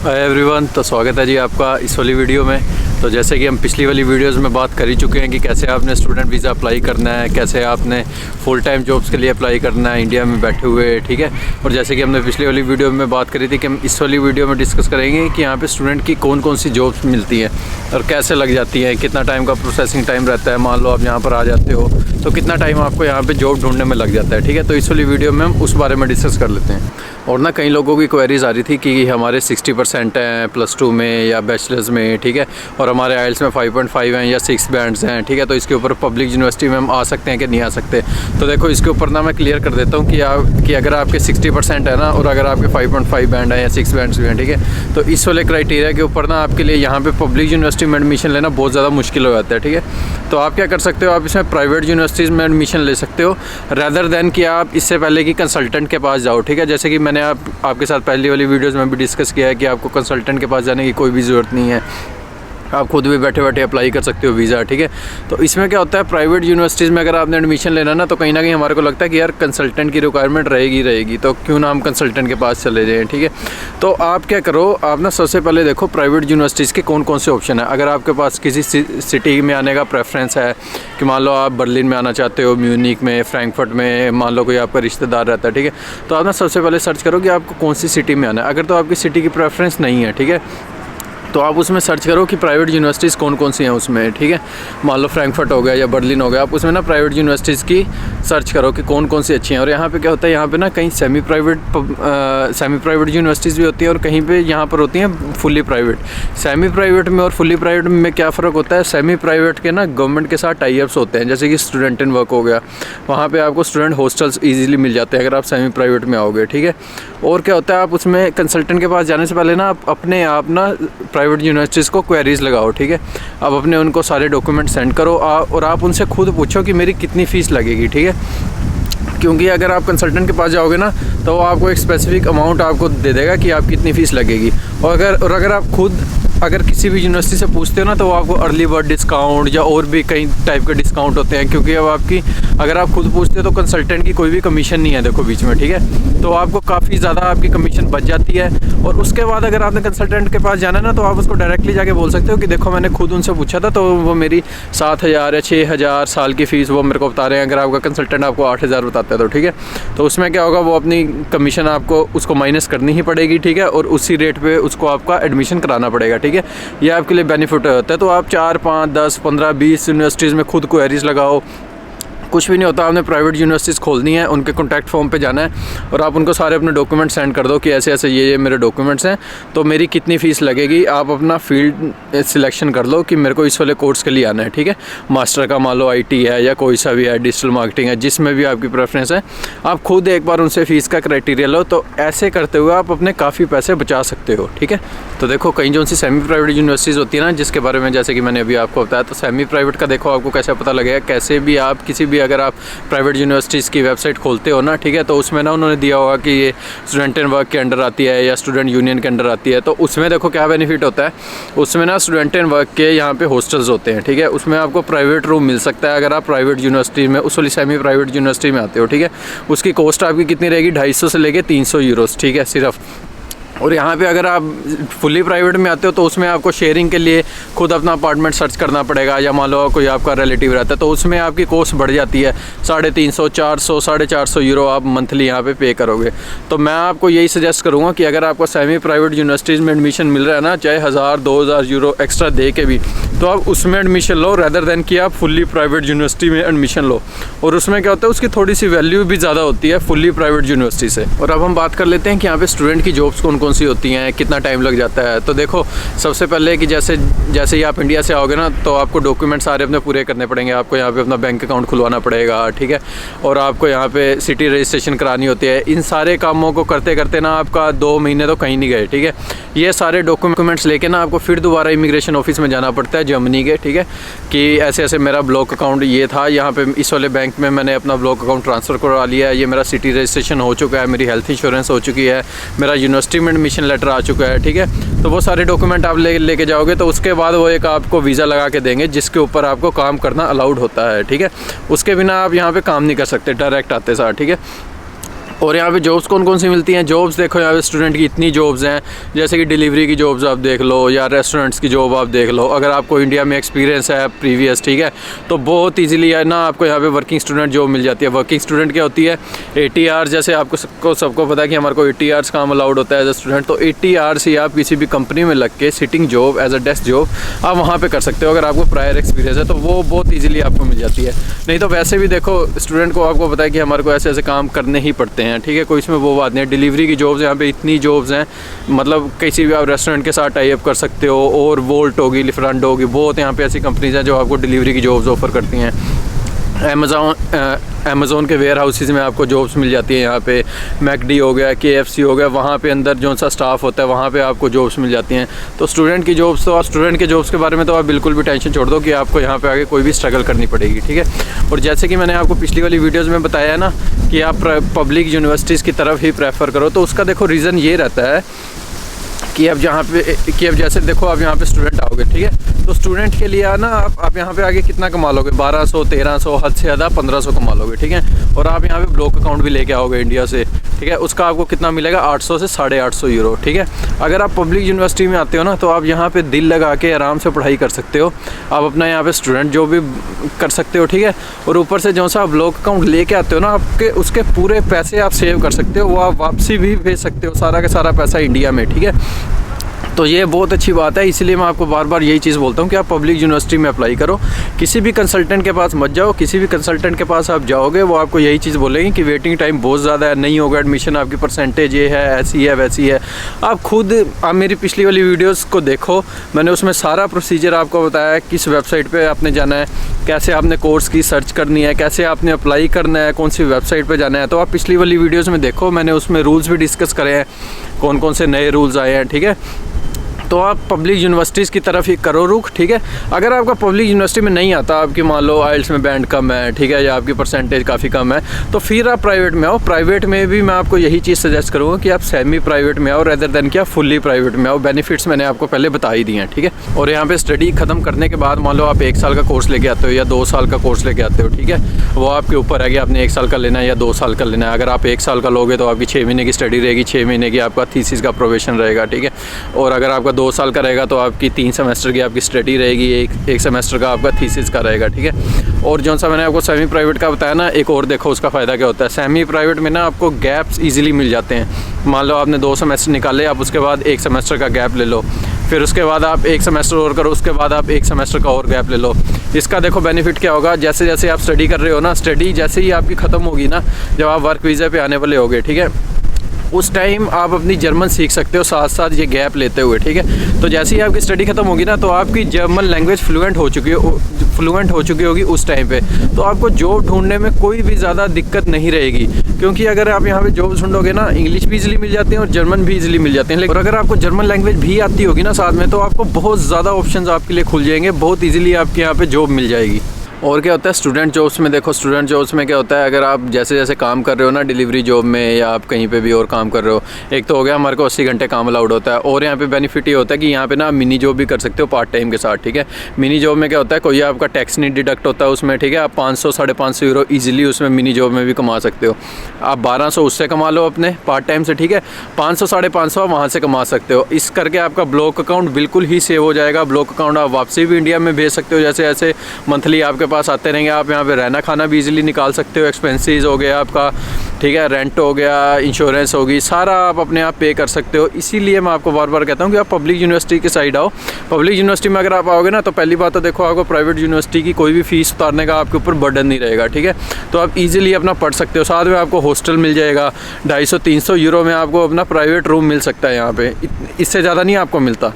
Hi everyone, तो स्वागत है जी आपका इस वाली वीडियो में। तो जैसे कि हम पिछली वाली वीडियोस में बात कर ही चुके हैं कि कैसे आपने स्टूडेंट वीज़ा अप्लाई करना है, कैसे आपने फुल टाइम जॉब्स के लिए अप्लाई करना है इंडिया में बैठे हुए, ठीक है। और जैसे कि हमने पिछली वाली वीडियो में बात करी थी कि हम इस वाली वीडियो में डिस्कस करेंगे कि यहाँ पे स्टूडेंट की कौन कौन सी जॉब्स मिलती हैं और कैसे लग जाती हैं, कितना टाइम का प्रोसेसिंग टाइम रहता है। मान लो आप यहाँ पर आ जाते हो तो कितना टाइम आपको यहाँ पर जॉब ढूंढने में लग जाता है, ठीक है। तो इस वाली वीडियो में हम उस बारे में डिस्कस कर लेते हैं। और ना कई लोगों की क्वेरीज आ रही थी कि हमारे 60% हैं +2 में या बैचलर्स में, ठीक है, और हमारे आइल्स में 5.5 हैं या 6 बैंड्स हैं, ठीक है। तो इसके ऊपर पब्लिक यूनिवर्सिटी में हम आ सकते हैं कि नहीं आ सकते। तो देखो इसके ऊपर ना मैं क्लियर कर देता हूँ कि अगर आपके 60% है ना और अगर आपके 5.5 बैंड है या 6 बैंड्स भी हैं, ठीक है, तो इस वाले क्राइटेरिया के ऊपर ना आपके लिए यहाँ पे पब्लिक यूनिवर्सिटी में एडमिशन लेना बहुत ज़्यादा मुश्किल हो जाता है, ठीक है। तो आप क्या कर सकते हो, आप इसमें प्राइवेट यूनिवर्सिटीज़ में एडमिशन ले सकते हो रैदर दैन कि आप इससे पहले कि कंसल्टेंट के पास जाओ, ठीक है। जैसे कि मैंने आपके साथ पहली वाली वीडियोस में भी डिस्कस किया है कि आपको कंसल्टेंट के पास जाने की कोई भी ज़रूरत नहीं है, आप खुद भी बैठे बैठे अप्लाई कर सकते हो वीज़ा, ठीक है। तो इसमें क्या होता है, प्राइवेट यूनिवर्सिटीज़ में अगर आपने एडमिशन लेना ना तो कहीं ना कहीं हमारे को लगता है कि यार कंसल्टेंट की रिक्वायरमेंट रहेगी, तो क्यों ना हम कंसल्टेंट के पास चले जाएँ, ठीक है। तो आप क्या करो, आप ना सबसे पहले देखो प्राइवेट यूनिवर्सिटीज़ के कौन कौन से ऑप्शन है। अगर आपके पास किसी सिटी में आने का प्रेफरेंस है कि मान लो आप बर्लिन में आना चाहते हो, म्यूनिक में, फ्रैंकफर्ट में, मान लो कोई आपका रिश्तेदार रहता है, ठीक है, तो आप ना सबसे पहले सर्च करो कि आपको कौन सी सिटी में आना है। अगर तो आपकी सिटी की प्रेफरेंस नहीं है, ठीक है, तो आप उसमें सर्च करो कि प्राइवेट यूनिवर्सिटीज़ कौन कौन सी हैं उसमें, ठीक है। मान लो फ्रैंकफर्ट हो गया या बर्लिन हो गया, आप उसमें ना प्राइवेट यूनिवर्सिटीज़ की सर्च करो कि कौन कौन सी अच्छी हैं। और यहाँ पे क्या होता है, यहाँ पे ना कहीं सेमी प्राइवेट यूनिवर्सिटीज़ भी होती हैं और कहीं पे यहाँ पर होती हैं फुली प्राइवेट। सेमी प्राइवेट में और फुली प्राइवेट में क्या फ़र्क होता है, सेमी प्राइवेट के ना गवर्नमेंट के साथ टाई अप्स होते हैं, जैसे कि स्टूडेंट इन वर्क हो गया, वहाँ पर आपको स्टूडेंट हॉस्टल्स ईजिली मिल जाते हैं अगर आप सेमी प्राइवेट में आओगे, ठीक है। और क्या होता है, आप उसमें कंसल्टेंट के पास जाने से पहले ना आप अपने आप ना प्राइवेट यूनिवर्सिटीज़ को क्वेरीज लगाओ, ठीक है। अब अपने उनको सारे डॉक्यूमेंट सेंड करो और आप उनसे खुद पूछो कि मेरी कितनी फ़ीस लगेगी, ठीक है। क्योंकि अगर आप कंसल्टेंट के पास जाओगे ना तो वो आपको एक स्पेसिफिक अमाउंट आपको दे देगा कि आप कितनी फ़ीस लगेगी। और अगर आप खुद अगर किसी भी यूनिवर्सिटी से पूछते हो ना तो वो आपको अर्ली बर्ड डिस्काउंट या और भी कई टाइप के डिस्काउंट होते हैं, क्योंकि अब अगर आप खुद पूछते हो तो कंसल्टेंट की कोई भी कमीशन नहीं है, देखो बीच में, ठीक है। तो आपको काफ़ी ज़्यादा आपकी कमीशन बच जाती है। और उसके बाद अगर आपने कंसल्टेंट के पास जाना है ना तो आप उसको डायरेक्टली जाके बोल सकते हो कि देखो मैंने खुद उनसे पूछा था तो वो मेरी 7,000 या 6,000 साल की फ़ीस वो मेरे को बता रहे हैं। अगर आपका कंसल्टेंट आपको 8,000 बताता है तो ठीक है, तो उसमें क्या होगा, वो अपनी कमीशन आपको उसको माइनस करनी ही पड़ेगी, ठीक है, और उसी रेट पे उसको आपका एडमिशन कराना पड़ेगा, ठीक है। ये आपके लिए बेनिफिट होता है। तो आप 4, 5, 10, 15, 20 यूनिवर्सिटीज़ में खुद क्वेरीज लगाओ, कुछ भी नहीं होता। आपने प्राइवेट यूनिवर्सिटीज़ खोलनी है, उनके कॉन्टैक्ट फॉर्म पे जाना है और आप उनको सारे अपने डॉक्यूमेंट सेंड कर दो कि ऐसे ऐसे ये मेरे डॉक्यूमेंट्स हैं, तो मेरी कितनी फ़ीस लगेगी। आप अपना फील्ड सिलेक्शन कर लो कि मेरे को इस वाले कोर्स के लिए आना है, ठीक है। मास्टर का मान लो IT है या कोई सा भी है, डिजिटल मार्केटिंग है, जिसमें भी आपकी प्रेफरेंस है, आप खुद एक बार उनसे फ़ीस का क्राइटेरिया लो। तो ऐसे करते हुए आप अपने काफ़ी पैसे बचा सकते हो, ठीक है। तो देखो कहीं जो सी सेमी प्राइवेट यूनिवर्सिटीज़ होती है ना, जिसके बारे में जैसे कि मैंने अभी आपको बताया, तो सेमी प्राइवेट का देखो आपको कैसे पता लगेगा, कैसे भी आप किसी भी अगर आप प्राइवेट यूनिवर्सिटीज़ की वेबसाइट खोलते हो ना, ठीक है, तो उसमें ना उन्होंने दिया होगा कि ये स्टूडेंट इन वर्क के अंडर आती है या स्टूडेंट यूनियन के अंडर आती है। तो उसमें देखो क्या बेनिफिट होता है, उसमें ना स्टूडेंट इन वर्क के यहाँ पे हॉस्टल्स होते हैं, ठीक है, उसमें आपको प्राइवेट रूम मिल सकता है अगर आप प्राइवेट यूनिवर्सिटी में उस वाली सेमी प्राइवेट यूनिवर्सिटी में आते हो, ठीक है। उसकी कॉस्ट आपकी कितनी रहेगी, 250 से लेके 300 यूरोस, ठीक है, सिर्फ। और यहाँ पे अगर आप फुली प्राइवेट में आते हो तो उसमें आपको शेयरिंग के लिए खुद अपना अपार्टमेंट सर्च करना पड़ेगा, या मान लो कोई आपका रिलेटिव रहता है तो उसमें आपकी कॉस्ट बढ़ जाती है, 350, 400, 450 यूरो आप मंथली यहाँ पे करोगे। तो मैं आपको यही सजेस्ट करूँगा कि अगर आपको सेमी प्राइवेट यूनिवर्सिटीज़ में एडमिशन मिल रहा है ना, चाहे 1000, 2000 यूरो एक्स्ट्रा दे के भी, तो आप उसमें एडमिशन लो रैदर दैन कि आप फुली प्राइवेट यूनिवर्सिटी में एडमिशन लो। और उसमें क्या होता है, उसकी थोड़ी सी वैल्यू भी ज़्यादा होती है फुली प्राइवेट यूनिवर्सिटी से। और अब हम बात कर लेते हैं कि यहाँ पे स्टूडेंट की जॉब्स कौन सी होती हैं, कितना टाइम लग जाता है। तो देखो सबसे पहले कि जैसे ही आप इंडिया से आओगे ना तो आपको डॉक्यूमेंट सारे अपने पूरे करने पड़ेंगे। आपको यहाँ पे अपना बैंक अकाउंट खुलवाना पड़ेगा, ठीक है, और आपको यहाँ पे सिटी रजिस्ट्रेशन करानी होती है। इन सारे कामों को करते करते ना आपका 2 महीने तो कहीं नहीं गए, ठीक है। ये सारे डॉक्यूमेंट्स लेके ना आपको फिर दोबारा इमिग्रेशन ऑफिस में जाना पड़ता है जर्मनी के, ठीक है, कि ऐसे ऐसे मेरा ब्लॉक अकाउंट ये था, यहाँ पे इस वाले बैंक में मैंने अपना ब्लॉक अकाउंट ट्रांसफ़र करवा लिया है, ये मेरा सिटी रजिस्ट्रेशन हो चुका है, मेरी हेल्थ इंश्योरेंस हो चुकी है, मेरा यूनिवर्सिटी में एडमिशन लेटर आ चुका है, ठीक है। तो वो सारे डॉक्यूमेंट आप लेके जाओगे तो उसके बाद वो एक आपको वीज़ा लगा के देंगे जिसके ऊपर आपको काम करना अलाउड होता है, ठीक है। उसके बिना आप यहाँ पे काम नहीं कर सकते डायरेक्ट आते साथ, ठीक है। और यहाँ पे जॉब्स कौन कौन सी मिलती हैं। जॉब्स देखो यहाँ पे स्टूडेंट की इतनी जॉब्स हैं, जैसे कि डिलीवरी की जॉब्स आप देख लो या रेस्टोरेंट्स की जॉब आप देख लो। अगर आपको इंडिया में एक्सपीरियंस है प्रीवियस, ठीक है, तो बहुत इजीली है ना आपको यहाँ पे वर्किंग स्टूडेंट जॉब मिल जाती है। वर्किंग स्टूडेंट क्या होती है, 80 आवर्स, जैसे आपको सबको पता है कि हमारे को 80 आवर्स काम अलाउड होता है एज ए स्टूडेंट। तो 80 आवर्स ही आप किसी भी कंपनी में लग के sitting job as a desk job आप वहाँ पर कर सकते हो। अगर आपको प्रायर एक्सपीरियंस है तो वो बहुत ईजिली आपको मिल जाती है। नहीं तो वैसे भी देखो स्टूडेंट को आपको पता है कि हमारे को ऐसे ऐसे काम करने ही पड़ते हैं, ठीक है, कोई इसमें वो बात नहीं है। डिलीवरी की जॉब्स यहाँ पे इतनी जॉब्स हैं, मतलब किसी भी आप रेस्टोरेंट के साथ टाई अप कर सकते हो। और वोल्ट होगी, लिफ्रांड होगी, बहुत यहाँ पे ऐसी कंपनीज हैं जो आपको डिलीवरी की जॉब्स ऑफर करती हैं। अमेज़ॉन के वेयर हाउसेज़ में आपको जॉब्स मिल जाती है। यहाँ पे मैकडी हो गया, KFC हो गया, वहाँ पे अंदर जो सा स्टाफ होता है वहाँ पे आपको जॉब्स मिल जाती हैं। तो स्टूडेंट की जॉब्स, तो आप स्टूडेंट के जॉब्स के बारे में तो आप बिल्कुल भी टेंशन छोड़ दो कि आपको यहाँ पे आगे कोई भी स्ट्रगल करनी पड़ेगी, ठीक है। और जैसे कि मैंने आपको पिछली वाली वीडियोज़ में बताया है ना कि आप पब्लिक यूनिवर्सिटीज़ की तरफ ही प्रेफर करो, तो उसका देखो रीज़न ये रहता है कि अब जैसे देखो आप यहाँ पे स्टूडेंट आओगे, ठीक है, तो स्टूडेंट के लिए ना आप यहाँ पे आगे कितना कमा लोगे, 1200 1300, हद से ज़्यादा 1500 कमा लोगे, ठीक है। और आप यहाँ पे ब्लॉक अकाउंट भी लेके आओगे इंडिया से, ठीक है, उसका आपको कितना मिलेगा, 800 से 850 यूरो, ठीक है। अगर आप पब्लिक यूनिवर्सिटी में आते हो ना तो आप यहाँ पे दिल लगा के आराम से पढ़ाई कर सकते हो। आप अपना यहाँ पे स्टूडेंट जो भी कर सकते हो, ठीक है। और ऊपर से जो सा आप ब्लॉक अकाउंट लेके आते हो ना, आपके उसके पूरे पैसे आप सेव कर सकते हो, वो आप वापसी भी भेज सकते हो, सारा का सारा पैसा इंडिया में, ठीक है। तो ये बहुत अच्छी बात है, इसलिए मैं आपको बार बार यही चीज़ बोलता हूँ कि आप पब्लिक यूनिवर्सिटी में अप्लाई करो। किसी भी कंसल्टेंट के पास मत जाओ, किसी भी कंसल्टेंट के पास आप जाओगे वो आपको यही चीज़ बोलेंगे कि वेटिंग टाइम बहुत ज़्यादा है, नहीं होगा एडमिशन, आपकी परसेंटेज ये है, ऐसी है, वैसी है। आप मेरी पिछली वाली वीडियोज़ को देखो, मैंने उसमें सारा प्रोसीजर आपको बताया है, किस वेबसाइट पर आपने जाना है, कैसे आपने कोर्स की सर्च करनी है, कैसे आपने अप्लाई करना है, कौन सी वेबसाइट पर जाना है। तो आप पिछली वाली वीडियोज़ में देखो, मैंने उसमें रूल्स भी डिस्कस करे हैं, कौन कौन से नए रूल्स आए हैं, ठीक है। तो आप पब्लिक यूनिवर्सिटीज़ की तरफ ही करो रुख, ठीक है। अगर आपका पब्लिक यूनिवर्सिटी में नहीं आता, आपकी मान लो आइल्स में बैंड कम है, ठीक है, या आपकी परसेंटेज काफ़ी कम है, तो फिर आप प्राइवेट में आओ। प्राइवेट में भी मैं आपको यही चीज़ सजेस्ट करूँगा कि आप सेमी प्राइवेट में आओ रेदर देन कि आप फुल्ली प्राइवेट में आओ। बेनिफिट्स मैंने आपको पहले बता ही दिए हैं, ठीक है। और यहाँ पे स्टडी ख़त्म करने के बाद मान लो आप 1 साल का कोर्स लेके आते हो या 2 साल का कोर्स लेके आते हो, ठीक है, वो आपके ऊपर है कि आपने 1 साल का लेना है या 2 साल का लेना है। अगर आप 1 साल का लोगे तो आपकी 6 महीने की स्टडी रहेगी, 6 महीने की आपका थीसिस का प्रोविजन रहेगा, ठीक है। और अगर आपका 2 साल का रहेगा तो आपकी 3 सेमेस्टर की आपकी स्टडी रहेगी, एक सेमेस्टर का आपका थीसिस का रहेगा, ठीक है। और जो सा मैंने आपको सेमी प्राइवेट का बताया ना, एक और देखो उसका फ़ायदा क्या होता है। सेमी प्राइवेट में ना आपको गैप्स इजीली मिल जाते हैं। मान लो आपने 2 सेमेस्टर निकाले, आप उसके बाद 1 सेमेस्टर का गैप ले लो, फिर उसके बाद आप 1 सेमेस्टर और करो, उसके बाद आप 1 सेमेस्टर का और गैप ले लो। इसका देखो बेनिफिट क्या होगा, जैसे जैसे आप स्टडी कर रहे हो ना, स्टडी जैसे ही आपकी ख़त्म होगी ना, जब आप वर्क वीज़ा पे आने वाले होगे, ठीक है, उस टाइम आप अपनी जर्मन सीख सकते हो साथ साथ ये गैप लेते हुए, ठीक है। तो जैसे ही आपकी स्टडी ख़त्म होगी ना, तो आपकी जर्मन लैंग्वेज फ्लुएंट हो चुकी होगी उस टाइम पे, तो आपको जॉब ढूंढने में कोई भी ज़्यादा दिक्कत नहीं रहेगी। क्योंकि अगर आप यहाँ पे जॉब ढूंढोगे ना, इंग्लिश भी इजीली मिल जाते हैं और जर्मन भी इजीली मिल जाते हैं। लेकिन अगर आपको जर्मन लैंग्वेज भी आती होगी ना साथ में, तो आपको बहुत ज़्यादा ऑप्शंस आपके लिए खुल जाएंगे, बहुत ईजिली आपके यहाँ पे जॉब मिल जाएगी। और क्या होता है स्टूडेंट जॉब्स में, देखो स्टूडेंट जॉब्स में क्या होता है, अगर आप जैसे जैसे काम कर रहे हो ना डिलीवरी जॉब में या आप कहीं पे भी और काम कर रहे हो, एक तो हो गया हमारे को 80 घंटे काम अलाउड होता है। और यहाँ पे बेनिफिट ये होता है कि यहाँ पे ना मिनी जॉब भी कर सकते हो पार्ट टाइम के साथ, ठीक है। मिनी जॉब में क्या होता है, कोई आपका टैक्स नहीं डिडक्ट होता है उसमें, ठीक है। आप 500 550 यूरो ईजिली उसमें मिनी जॉब में भी कमा सकते हो। आप 1200 उससे कमा लो अपने पार्ट टाइम से, ठीक है, 500 550 आप वहाँ से कमा सकते हो। इस करके आपका ब्लॉक अकाउंट बिल्कुल ही सेव हो जाएगा। ब्लॉक अकाउंट आप वापसी भी इंडिया में भेज सकते हो, जैसे ऐसे मंथली आपके पास आते रहेंगे। आप यहाँ पे रहना खाना भी इजीली निकाल सकते हो, एक्सपेंसेस हो गया आपका, ठीक है, रेंट हो गया, इंश्योरेंस होगी, सारा आप अपने आप पे कर सकते हो। इसीलिए मैं आपको बार बार कहता हूँ कि आप पब्लिक यूनिवर्सिटी के साइड आओ। पब्लिक यूनिवर्सिटी में अगर आप आओगे ना, तो पहली बात तो देखो आपको प्राइवेट यूनिवर्सिटी की कोई भी फीस उतारने का आपके ऊपर बर्डन नहीं रहेगा, ठीक है। तो आप इजीली अपना पढ़ सकते हो, साथ में आपको हॉस्टल मिल जाएगा, 250-300 यूरो में आपको अपना प्राइवेट रूम मिल सकता है यहाँ पे, इससे ज़्यादा नहीं आपको मिलता।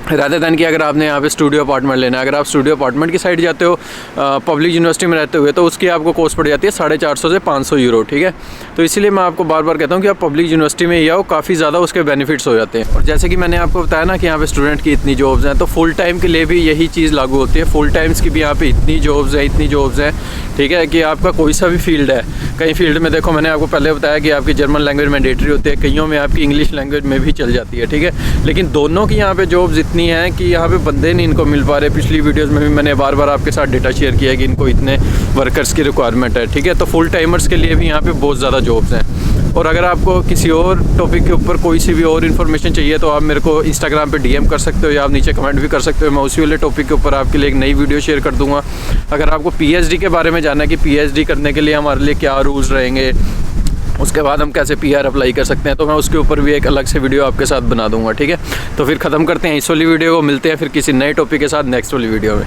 रहते दैन कि अगर आपने यहाँ पे स्टूडियो अपार्टमेंट लेना है, अगर आप स्टूडियो अपार्टमेंट की साइड जाते हो पब्लिक यूनिवर्सिटी में रहते हुए, तो उसकी आपको कॉस्ट पड़ जाती है 450 से 500 यूरो, ठीक है। तो इसीलिए मैं आपको बार बार कहता हूँ कि आप पब्लिक यूनिवर्सिटी में ही आओ, काफ़ी ज़्यादा उसके बेनिफिट्स हो जाते हैं। और जैसे कि मैंने आपको बताया ना कि यहाँ पे स्टूडेंट की इतनी जॉब्स हैं, तो फुल टाइम के लिए भी यही चीज़ लागू होती है। फुल टाइम्स की भी यहाँ पे इतनी जॉब्स हैं, ठीक है, कि आपका कोई सा भी फील्ड है। कई फील्ड में देखो मैंने आपको पहले बताया कि आपकी जर्मन लैंग्वेज मैंडेटरी होती है, कईयों में आपकी इंग्लिश लैंग्वेज में भी चल जाती है, ठीक है। लेकिन दोनों की यहाँ पे जॉब्स इतनी हैं कि यहाँ बंदे नहीं इनको मिल पा रहे। पिछली वीडियोस में भी मैंने बार बार आपके साथ डेटा शेयर किया है कि इनको इतने वर्कर्स की रिक्वायरमेंट है, ठीक है। तो फुल टाइमर्स के लिए भी यहाँ पे बहुत ज़्यादा जॉब्स हैं। और अगर आपको किसी और टॉपिक के ऊपर कोई सी भी और इन्फॉर्मेशन चाहिए तो आप मेरे को इंस्टाग्राम पे DM कर सकते हो या आप नीचे कमेंट भी कर सकते हो। मैं उसी वाले टॉपिक के ऊपर आपके लिए एक नई वीडियो शेयर कर दूँगा। अगर आपको PhD के बारे में जानना है कि PhD करने के लिए हमारे लिए क्या रूल्स रहेंगे, उसके बाद हम कैसे PR अप्लाई कर सकते हैं, तो मैं उसके ऊपर भी एक अलग से वीडियो आपके साथ बना दूंगा। ठीक है, तो फिर ख़त्म करते हैं इस वाली वीडियो को, मिलते हैं फिर किसी नए टॉपिक के साथ नेक्स्ट वाली वीडियो में।